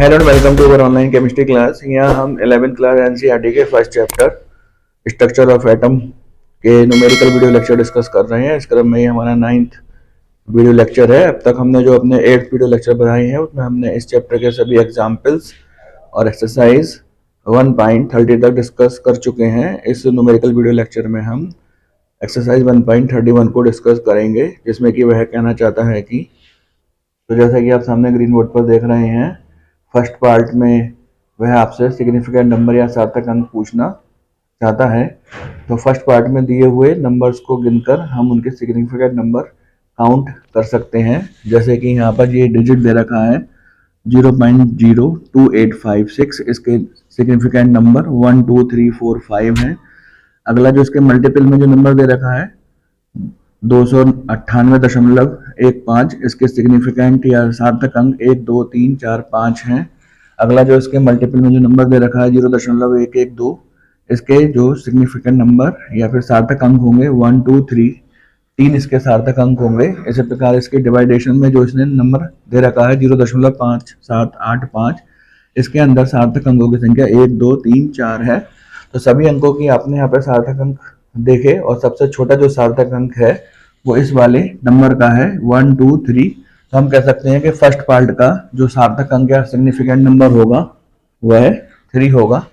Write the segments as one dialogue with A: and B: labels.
A: Hello and welcome to our online chemistry class. यहाँ हम 11th class NCERT के first chapter structure of atom के numerical video lecture discuss कर रहे हैं। इस क्रम में ये हमारा 9th वीडियो लेक्चर है। अब तक हमने जो अपने 8th वीडियो लेक्चर बनाए हैं उसमें हमने इस चैप्टर के सभी एग्जाम्पल्स और एक्सरसाइज 1.30 तक डिस्कस कर चुके हैं। इस न्यूमेरिकल वीडियो लेक्चर में हम एक्सरसाइज 1.31 को डिस्कस करेंगे, जिसमें कि वह कहना चाहता है कि तो जैसा कि आप सामने ग्रीन बोर्ड पर देख रहे हैं, फर्स्ट पार्ट में वह आपसे सिग्निफिकेंट नंबर या सार्थक अंक पूछना चाहता है। तो फर्स्ट पार्ट में दिए हुए नंबर्स को गिनकर हम उनके सिग्निफिकेंट नंबर काउंट कर सकते हैं। जैसे कि यहाँ पर ये डिजिट दे रखा है 0.02856, इसके सिग्निफिकेंट नंबर 1 2 3 4 5 है। अगला जो इसके मल्टीपल में जो नंबर दे रखा है 298.15, इसके सिग्निफिकेंट या सार्थक अंक 1 2 3 4 5 हैं। अगला जो इसके मल्टीपल में जो नंबर दे रखा है 0.112, इसके जो सिग्निफिकेंट नंबर या फिर सार्थक अंक होंगे 1 2 3 इसके सार्थक अंक होंगे। इसी प्रकार इसके डिवाइडेशन में जो इसने नंबर दे रखा है 0.5785, इसके अंदर सार्थक अंकों की संख्या 1 2 3 4 है। तो सभी अंकों की आपने यहाँ पर सार्थक अंक देखे और सबसे छोटा जो सार्थक अंक है वो इस वाले नंबर का है 1 2 3। तो हम कह सकते हैं कि फर्स्ट पार्ट का जो सार्थक अंक या सिग्निफिकेंट नंबर होगा वह 3 होगा।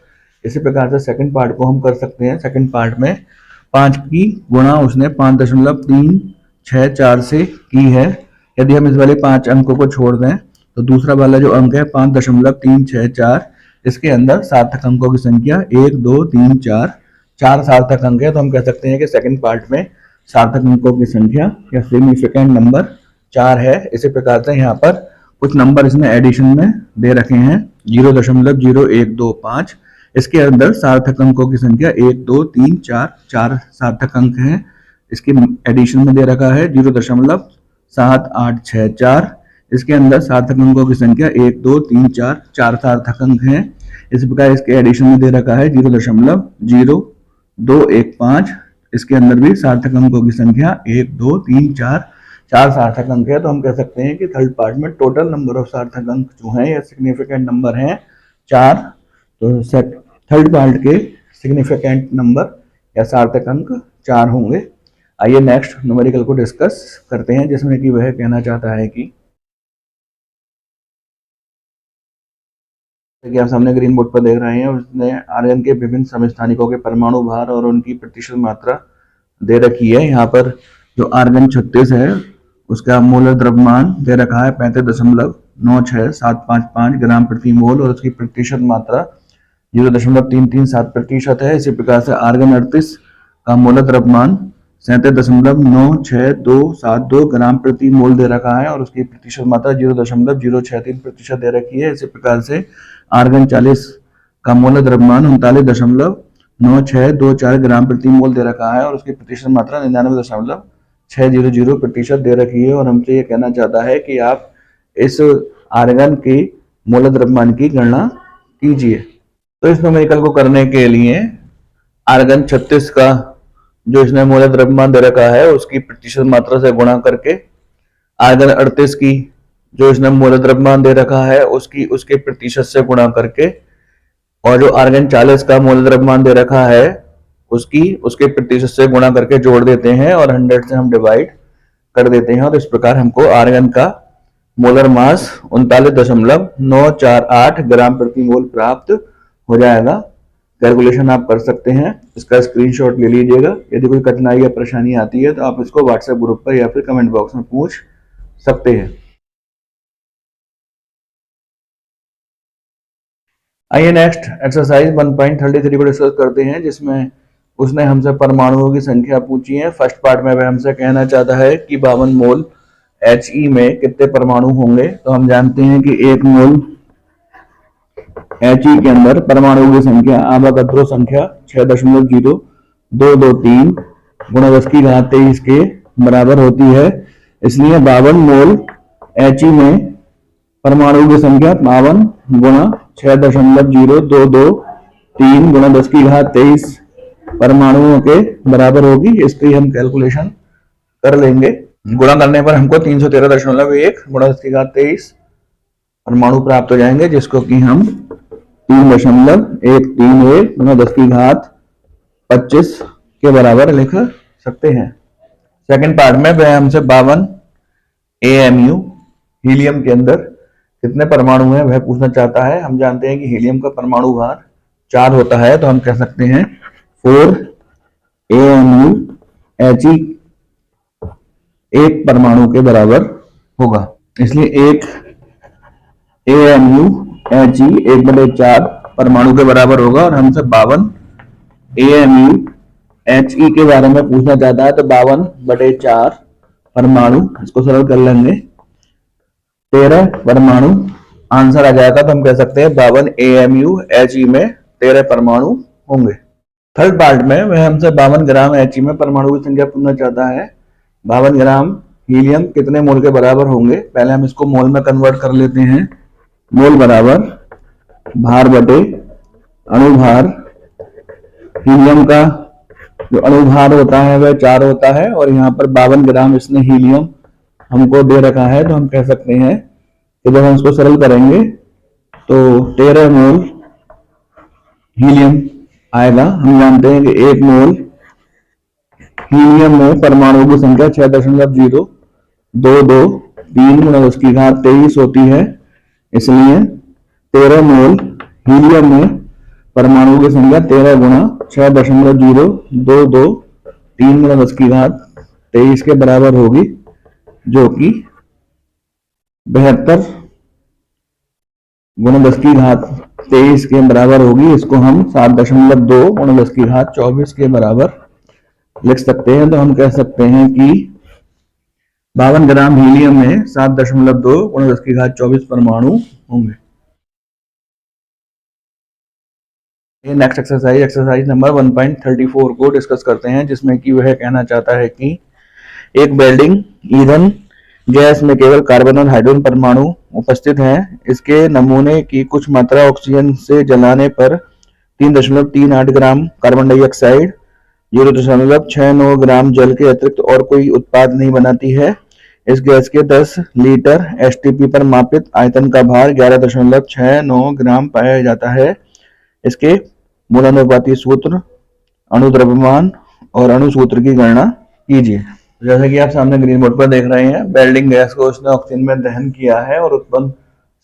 A: इसी प्रकार से सेकंड पार्ट को हम कर सकते हैं। सेकंड पार्ट में 5 की गुणा उसने 5.364 से की है। यदि हम इस वाले 5 अंकों को छोड़ दें तो दूसरा वाला जो अंक है 5.364, इसके अंदर सार्थक अंकों की संख्या 1 2 3 4 सार्थक अंक है। तो हम कह सकते हैं कि सेकंड पार्ट में सार्थक अंकों की संख्या या सिग्निफिकेंट नंबर 4 है। इसी प्रकार से यहाँ पर कुछ नंबर इसने एडिशन में दे रखे हैं 0.0125, इसके अंदर सार्थक अंकों की संख्या 1 2 3 4 सार्थक अंक हैं। इसके एडिशन में दे रखा है 0.7864, इसके अंदर सार्थक अंकों की संख्या 1 2 3 4 सार्थक अंक हैं। इसी प्रकार इसके एडिशन में दे रखा है 0.0215, इसके अंदर भी सार्थक अंकों की संख्या 1 2 3 4 सार्थक अंक है। तो हम कह सकते हैं कि थर्ड पार्ट में टोटल नंबर ऑफ सार्थक अंक जो हैं या सिग्निफिकेंट नंबर हैं 4। तो थर्ड पार्ट के सिग्निफिकेंट नंबर या सार्थक अंक 4 होंगे। आइए नेक्स्ट न्यूमेरिकल को डिस्कस करते हैं, जिसमें कि वह कहना चाहता है कि आप सामने ग्रीन बोर्ड पर देख रहे हैं, उसने आर्गन के विभिन्न समस्थानिकों के परमाणु भार और उनकी प्रतिशत मात्रा दे रखी है। यहाँ पर जो आर्गन 36 है उसका मोलर द्रव्यमान दे रखा है 35.96755 ग्राम प्रति मोल और उसकी प्रतिशत मात्रा 0.337% है। इसी प्रकार से आर्गन 38 का मोलर द्रव्यमान 37.96272 ग्राम प्रति मोल दे रखा है और उसकी प्रतिशत मात्रा 0.063% दे रखी है। इसी प्रकार से आर्गन 40 का मोलर द्रव्यमान 39.9624 ग्राम प्रति मोल दे रखा है और उसकी प्रतिशत मात्रा 99.600% दे रखी है। और हमसे ये कहना चाहता है कि आप इस आर्गन की मोलर द्रव्यमान की गणना कीजिए। तो इस न्यूमेरिकल को करने के लिए आर्गन 36 का जो इसने मोलर द्रव्यमान दे रखा है उसकी प्रतिशत मात्रा से गुणा करके आर्गन 38 की जो इसने मोलर द्रव्यमान दे रखा है उसके प्रतिशत से गुणा करके और जो आर्गन 40 का मोलर द्रव्यमान दे रखा है उसके प्रतिशत से गुणा करके जोड़ देते हैं और 100 से हम डिवाइड कर देते हैं। और इस प्रकार हमको आर्गन का मोलर मास 39.948 ग्राम प्रति मोल प्राप्त हो जाएगा। कैलकुलेशन आप कर सकते हैं, इसका स्क्रीनशॉट ले लीजिएगा। यदि कोई कठिनाई या परेशानी आती है तो आप इसको व्हाट्सएप ग्रुप पर या फिर कमेंट बॉक्स में पूछ सकते हैं। आइए नेक्स्ट एक्सरसाइज 1.33 को डिस्कस करते हैं, जिसमें उसने हमसे परमाणुओं की संख्या पूछी है। फर्स्ट पार्ट में वह हमसे कहना चाहता है कि 52 मोल He में कितने परमाणु होंगे। तो हम जानते हैं कि 1 मोल He के अंदर परमाणुओं की संख्या आवागद्रो संख्या 6.0223 गुणा 10⁻23 के बराबर होती है। इसलिए 52 मोल He में परमाणुओं की संख्या 52 गुणा 6.0223 गुणा 10⁻23 परमाणुओं के बराबर होगी। इसकी हम कैलकुलेशन कर लेंगे। गुणा करने पर हमको 313.1 गुणा 10⁻23 परमाणु प्राप्त हो जाएंगे, जिसको कि हम 3.131×10⁻25 के बराबर लिख सकते हैं। सेकंड पार्ट में वह हमसे 52 AMU हीलियम के अंदर कितने परमाणु हैं वह पूछना चाहता है। हम जानते हैं कि हीलियम का परमाणु भार 4 होता है, तो हम कह सकते हैं 4 AMU He एक परमाणु के बराबर होगा। इसलिए एक AMU He 1/4 परमाणु के बराबर होगा। और हमसे 52 AMU He के बारे में पूछना चाहता है, तो 52/4 परमाणु, इसको सरल कर लेंगे 13 परमाणु आंसर आ जाएगा। तो हम कह सकते हैं 52 AMU He में 13 परमाणु होंगे। थर्ड पार्ट में वह हमसे 52 ग्राम He में परमाणु की संख्या पूछना चाहता है। 52 ग्राम हीलियम कितने मोल के बराबर होंगे। पहले हम इसको मोल में कन्वर्ट कर लेते हैं। मोल बराबर भार बटे अणुभार। हीलियम का जो अणुभार होता है वह 4 होता है, और यहाँ पर 52 ग्राम इसने हीलियम हमको दे रखा है। तो हम कह सकते हैं कि जब हम इसको सरल करेंगे तो 13 मोल हीलियम आएगा। हम जानते हैं कि 1 मोल हीलियम में परमाणु की संख्या 6.022 होती है। इसलिए 13 मोल हीलियम में परमाणु की संख्या 13 × 6.0223 के बराबर होगी, जो कि 72 × 10⁻23 के बराबर होगी। इसको हम 7.2 × 10⁻24 के बराबर लिख सकते हैं। तो हम कह सकते हैं कि 52 ग्राम हीलियम में 7.2 × 10⁻24 परमाणु होंगे। नेक्स्ट एक्सरसाइज नंबर 1.34 को डिस्कस करते हैं, जिसमें कि वह कहना चाहता है कि एक वेल्डिंग ईंधन गैस में केवल कार्बन और हाइड्रोजन परमाणु उपस्थित हैं। इसके नमूने की कुछ मात्रा ऑक्सीजन से जलाने पर 3.38 ग्राम कार्बन डाइऑक्साइड, 0.69 ग्राम जल के अतिरिक्त और कोई उत्पाद नहीं बनाती है। इस गैस के 10 लीटर STP पर मापित आयतन का भार 11.69 ग्राम पाया जाता है। इसके मूलानुपाती सूत्र, अणु द्रव्यमान और अणु सूत्र की गणना कीजिए। जैसे कि आप सामने ग्रीन बोर्ड पर देख रहे हैं, वेल्डिंग गैस को उसने ऑक्सीजन में दहन किया है और उत्पन्न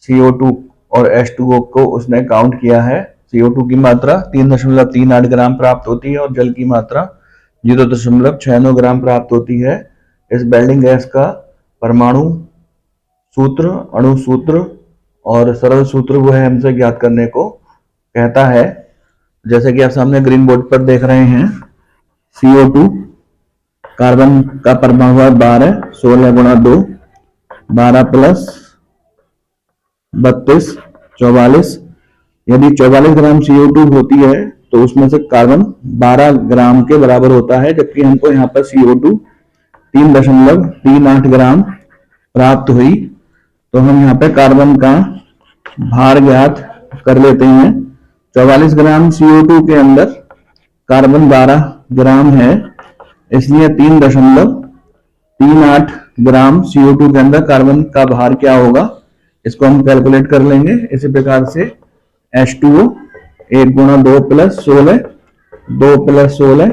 A: CO2 और H2O को उसने काउंट किया है। CO2 की मात्रा 3.38 ग्राम प्राप्त होती है और जल की मात्रा 0.69 ग्राम प्राप्त होती है। इस वेल्डिंग गैस का परमाणु सूत्र, अणु सूत्र और सरल सूत्र वो है हमसे ज्ञात करने को कहता है। जैसे कि आप सामने ग्रीन बोर्ड पर देख रहे हैं, CO2 कार्बन का परमाणु है 12, 16 × 2 12 + 32 44। यदि 44 ग्राम CO2 होती है तो उसमें से कार्बन 12 ग्राम के बराबर होता है, जबकि हमको यहाँ पर CO2 3.38 ग्राम प्राप्त हुई। तो हम यहाँ पे कार्बन का भार ज्ञात कर लेते हैं। 44 ग्राम CO2 के अंदर कार्बन 12 ग्राम है, इसलिए 3.38 ग्राम CO2 के अंदर कार्बन का भार क्या होगा, इसको हम कैलकुलेट कर लेंगे। इसी प्रकार से H2O 1 × 2 + 16, 2 + 16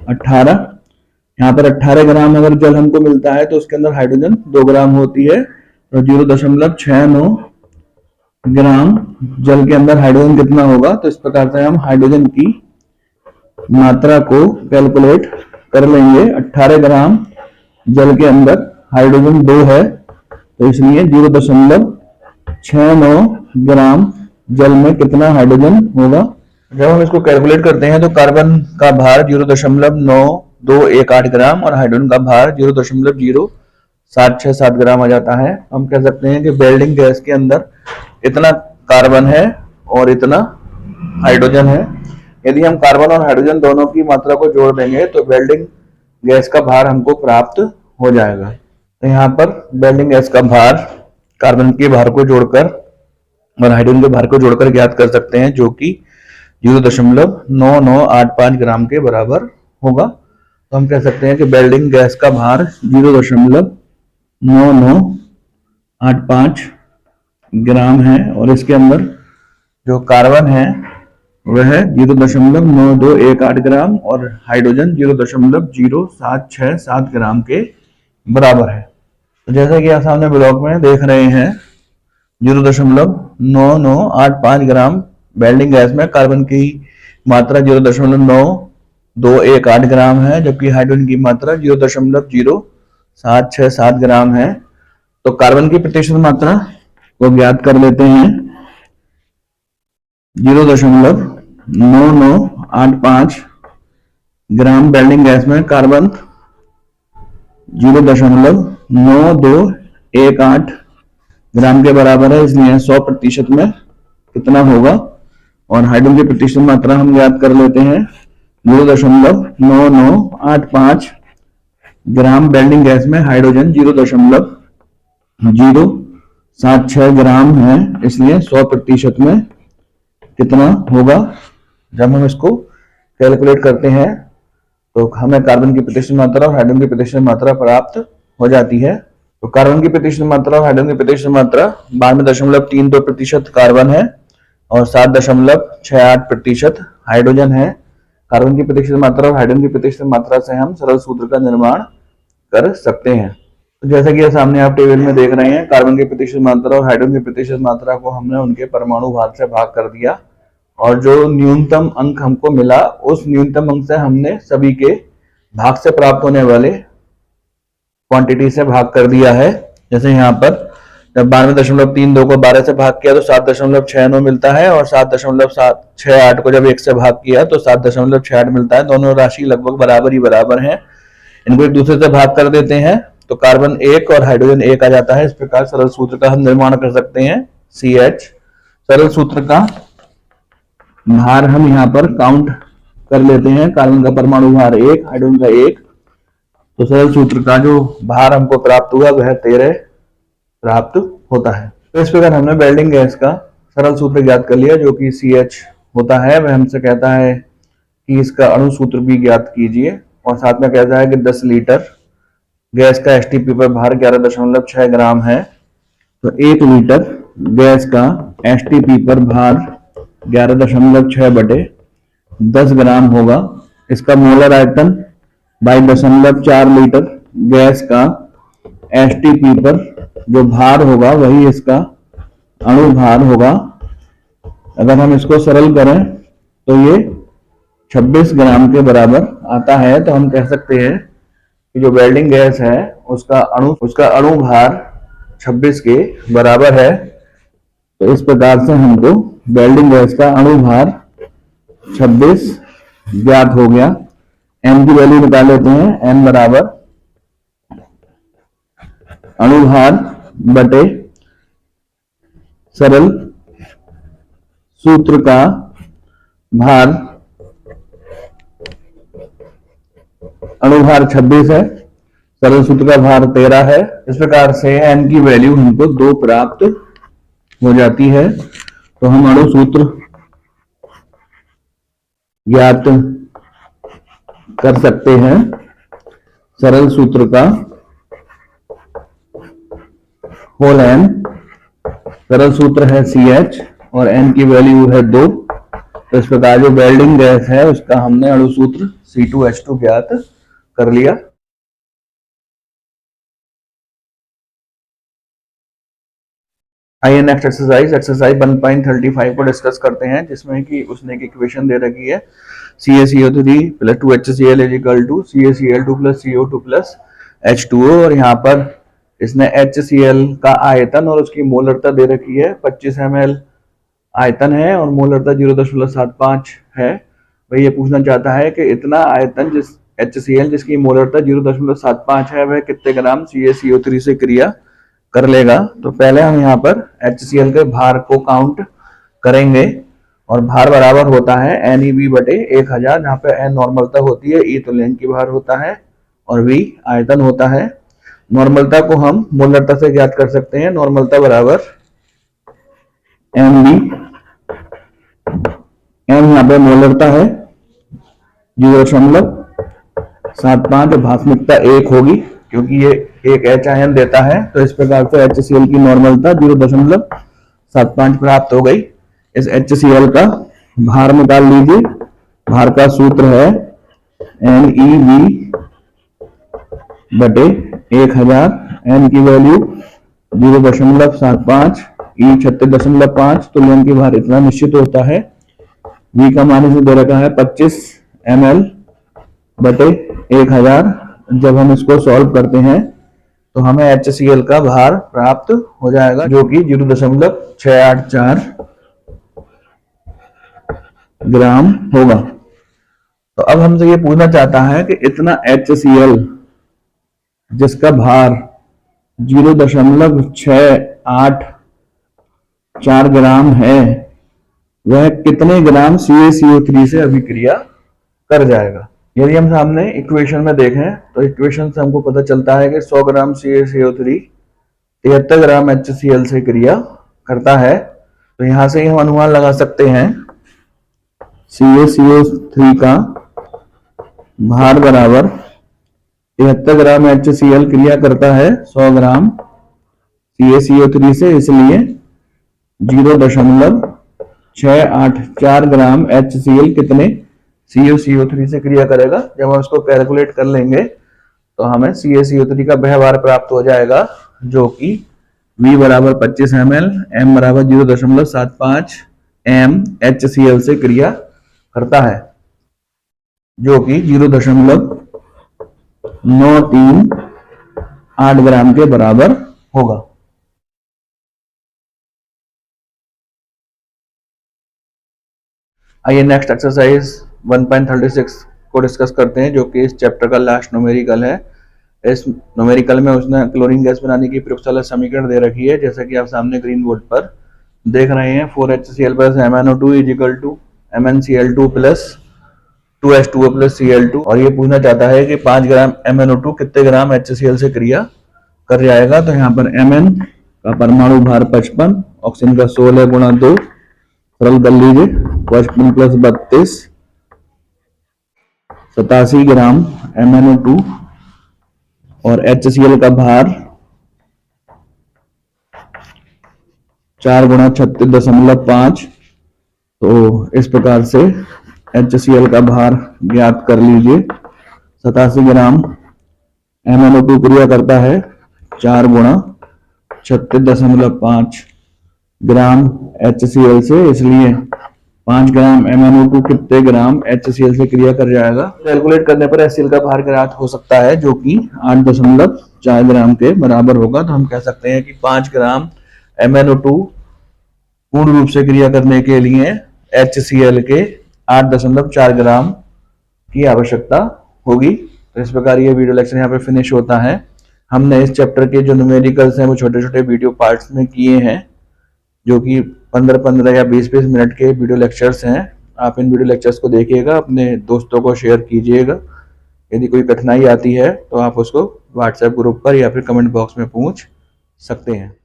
A: 18। यहाँ पर 18 ग्राम अगर जल हमको मिलता है तो उसके अंदर हाइड्रोजन 2 ग्राम होती है, तो 0.69 ग्राम जल के अंदर हाइड्रोजन कितना होगा। तो इस प्रकार से हम हाइड्रोजन की मात्रा को कैलकुलेट कर लेंगे। 18 ग्राम जल के अंदर हाइड्रोजन 2 है, तो इसलिए 0.69 ग्राम जल में कितना हाइड्रोजन होगा। जब हम इसको कैलकुलेट करते हैं तो कार्बन का भार 0.9218 ग्राम और हाइड्रोजन का भार 0.0767 ग्राम आ जाता है। हम कह सकते हैं कि वेल्डिंग गैस के अंदर इतना कार्बन है और इतना हाइड्रोजन है। यदि हम कार्बन और हाइड्रोजन दोनों की मात्रा को जोड़ देंगे तो वेल्डिंग गैस का भार हमको प्राप्त हो जाएगा। तो यहाँ पर वेल्डिंग गैस का भार कार्बन के भार को जोड़कर और हाइड्रोजन के भार को जोड़कर ज्ञात कर सकते हैं, जो कि 0.9985 ग्राम के बराबर होगा। तो हम कह सकते हैं कि वेल्डिंग गैस का भार 0.9985 ग्राम है और इसके अंदर जो कार्बन है वह 0.9218 ग्राम और हाइड्रोजन 0.0767 ग्राम के बराबर है। तो जैसा कि आप सामने ब्लॉक में देख रहे हैं 0.9985 ग्राम वेल्डिंग गैस में कार्बन की मात्रा 0.9218 ग्राम है, जबकि हाइड्रोजन की मात्रा 0.0767 ग्राम है। तो कार्बन की प्रतिशत मात्रा को ज्ञात कर लेते हैं। 0.9985 ग्राम वेल्डिंग गैस में कार्बन 0.9218 ग्राम के बराबर है, इसलिए 100% में कितना होगा। और हाइड्रोजन की प्रतिशत मात्रा हम ज्ञात कर लेते हैं। 0.9985 ग्राम वेल्डिंग गैस में हाइड्रोजन 0.076 ग्राम है, इसलिए 100% में कितना होगा। जब हम इसको कैलकुलेट करते हैं तो हमें कार्बन की प्रतिशत मात्रा और हाइड्रोजन की प्रतिशत मात्रा प्राप्त हो जाती है। तो कार्बन की प्रतिशत मात्रा और हाइड्रोजन की प्रतिशत मात्रा 92.32% कार्बन है और 7.68% हाइड्रोजन है। कार्बन की प्रतिशत मात्रा और हाइड्रोजन की प्रतिशत मात्रा से हम सरल सूत्र का निर्माण कर सकते हैं। तो जैसा कि सामने आप टेबल में देख रहे हैं, कार्बन की प्रतिशत मात्रा और हाइड्रोजन की प्रतिशत मात्रा को हमने उनके परमाणु भार से भाग कर दिया और जो न्यूनतम अंक हमको मिला उस न्यूनतम अंक से हमने सभी के भाग से प्राप्त होने वाले क्वांटिटी से भाग कर दिया है। जैसे यहाँ पर जब 92.32 को 12 से भाग किया तो 7.69 मिलता है और 7.768 को जब 1 से भाग किया तो 7.68 मिलता है। दोनों राशि लगभग बराबर ही बराबर हैं। इनको एक दूसरे से भाग कर देते हैं तो कार्बन 1 और हाइड्रोजन 1 आ जाता है। इस प्रकार सरल सूत्र का हम निर्माण कर सकते हैं CH। सरल सूत्र का भार हम यहाँ पर काउंट कर लेते हैं। कार्बन का परमाणु भार 1, हाइड्रोजन का 1। तो सरल सूत्र का जो भार हमको प्राप्त हुआ वह 13 प्राप्त होता है। तो इस प्रकार हमने वेल्डिंग गैस का सरल सूत्र ज्ञात कर लिया जो कि CH होता है। वह हमसे कहता है कि इसका अणु सूत्र भी ज्ञात कीजिए और साथ में कहता है कि 10 लीटर गैस का STP पर भार 11.6 ग्राम है। तो 1 लीटर गैस का STP पर भार 11.6/10 ग्राम होगा। इसका मोलर आयतन 22.4 लीटर गैस का STP पर जो भार होगा वही इसका अणु भार होगा। अगर हम इसको सरल करें तो ये 26 ग्राम के बराबर आता है। तो हम कह सकते हैं कि जो वेल्डिंग गैस है उसका अणु भार 26 के बराबर है। तो इस प्रकार से हमको वेल्डिंग गैस का अणु भार 26 ज्ञात हो गया। n की वैल्यू निकाल लेते हैं। n बराबर अणु भार बटे सरल सूत्र का भार। अणु भार 26 है, सरल सूत्र का भार 13 है। इस प्रकार से n की वैल्यू हमको 2 प्राप्त हो जाती है। तो हम अणु सूत्र ज्ञात कर सकते हैं। सरल सूत्र का होल n, सरल सूत्र है CH और n की वैल्यू है 2। तो इस प्रकार जो वेल्डिंग गैस है उसका हमने अणु सूत्र C2H2 ज्ञात कर लिया। आइए नेक्स्ट एक्सरसाइज 1.35 को डिस्कस करते हैं, जिसमें कि उसने एक इक्वेशन दे रखी है CaCO3 + 2HCl = CaCl2 + CO2 + H2O। और यहाँ पर इसने HCl का आयतन और उसकी मोलरता दे रखी है। 25 ml आयतन है और मोलरता 0.75 है। वह ये पूछना चाहता है कि इतना आयतन जिस HCl जिसकी मोलरता 0.75 है वह कितने ग्राम CaCO3 से क्रिया कर लेगा। तो पहले हम यहाँ पर HCl के भार को काउंट करेंगे और भार बराबर होता है NEB/1000, जहाँ पे N नॉर्मलता होती है, E तो लेन की भार होता है और V आयतन होता है। नॉर्मलता को हम मोलरता से ज्ञात कर सकते हैं। नॉर्मलता बराबर MB, M यहाँ पे मोलरता है 0.75, भास्मिकता 1 होगी क्योंकि ये एक H आयन देता है। तो इस प्रकार से HCl की नॉर्मलता 7.5 प्राप्त हो गई। इस HCl का भार निकाल लीजिए। भार का सूत्र है NeV बटे 1000। N की वैल्यू 0.75, E 36.5, तो लेन की भार इतना निश्चित होता है। V का मान इसमें दे रखा है 25 ml बटे 1000। जब हम इसको सॉल्व करते हैं तो हमें HCl का भार प्राप्त हो जाएगा, जो कि 0.684 ग्राम होगा। तो अब हमसे ये पूछना चाहता है कि इतना HCl जिसका भार 0.684 ग्राम है, वह कितने ग्राम CaCO3 से अभिक्रिया कर जाएगा। यदि हम सामने इक्वेशन में देखें तो इक्वेशन से हमको पता चलता है कि 100 ग्राम CaCO3 73 ग्राम HCl से क्रिया करता है। तो यहां से ही हम अनुमान लगा सकते हैं CaCO3 का भार बराबर 73 ग्राम HCl क्रिया करता है 100 ग्राम CaCO3 से, इसलिए 0.684 ग्राम HCl कितने CaCO3 से क्रिया करेगा। जब हम इसको कैलकुलेट कर लेंगे तो हमें CaCO3 का वह भार प्राप्त हो जाएगा, जो कि V बराबर 25 ml, M बराबर 0.75 m HCl से क्रिया करता है, जो कि 0.938 ग्राम के बराबर होगा। आइए नेक्स्ट एक्सरसाइज 1.36 को डिस्कस करते हैं, जो कि इस चैप्टर का लास्ट न्यूमेरिकल है। इस न्यूमेरिकल में उसने क्लोरीन गैस बनाने की प्रयोगशाला समीकरण दे रखी है, जैसा कि आप सामने ग्रीन बोर्ड पर देख रहे हैं। 4HCl plus MnO2 equal to MnCl2 plus 2H2O plus Cl2। और ये पूछना चाहता है कि 5 ग्राम MnO2 कितने ग्राम HCl से क्रिया कर जाएगा। तो यहाँ पर Mn का परमाणु भार 55, ऑक्सीजन का 16 गुणा 2, सरल कर लीजिए, 55 प्लस 32 87 ग्राम MnO2 और HCl का भार 4 गुणा 36.5। तो इस प्रकार से HCl का भार ज्ञात कर लीजिए। 87 ग्राम MnO2 क्रिया करता है 4 गुणा 36.5 ग्राम HCl से, इसलिए 5 ग्राम MnO2 कितने ग्राम HCl से क्रिया कर जाएगा। कैलकुलेट करने पर HCl का भार ज्ञात हो सकता है, जो कि 8.4 ग्राम के बराबर होगा। तो हम कह सकते हैं कि 5 ग्राम MnO2 पूर्ण रूप से क्रिया करने के लिए HCl के 8.4 ग्राम की आवश्यकता होगी। तो इस प्रकार ये वीडियो लेक्चर यहाँ पे फिनिश होता है। हमने इस चैप्टर के जो न्यूमेरिकल्स हैं वो छोटे छोटे वीडियो पार्ट्स में किए हैं, जो कि 15-15 या 20-20 मिनट के वीडियो लेक्चर्स हैं। आप इन वीडियो लेक्चर्स को देखिएगा, अपने दोस्तों को शेयर कीजिएगा। यदि कोई कठिनाई आती है तो आप उसको व्हाट्सएप ग्रुप पर या फिर कमेंट बॉक्स में पूछ सकते हैं।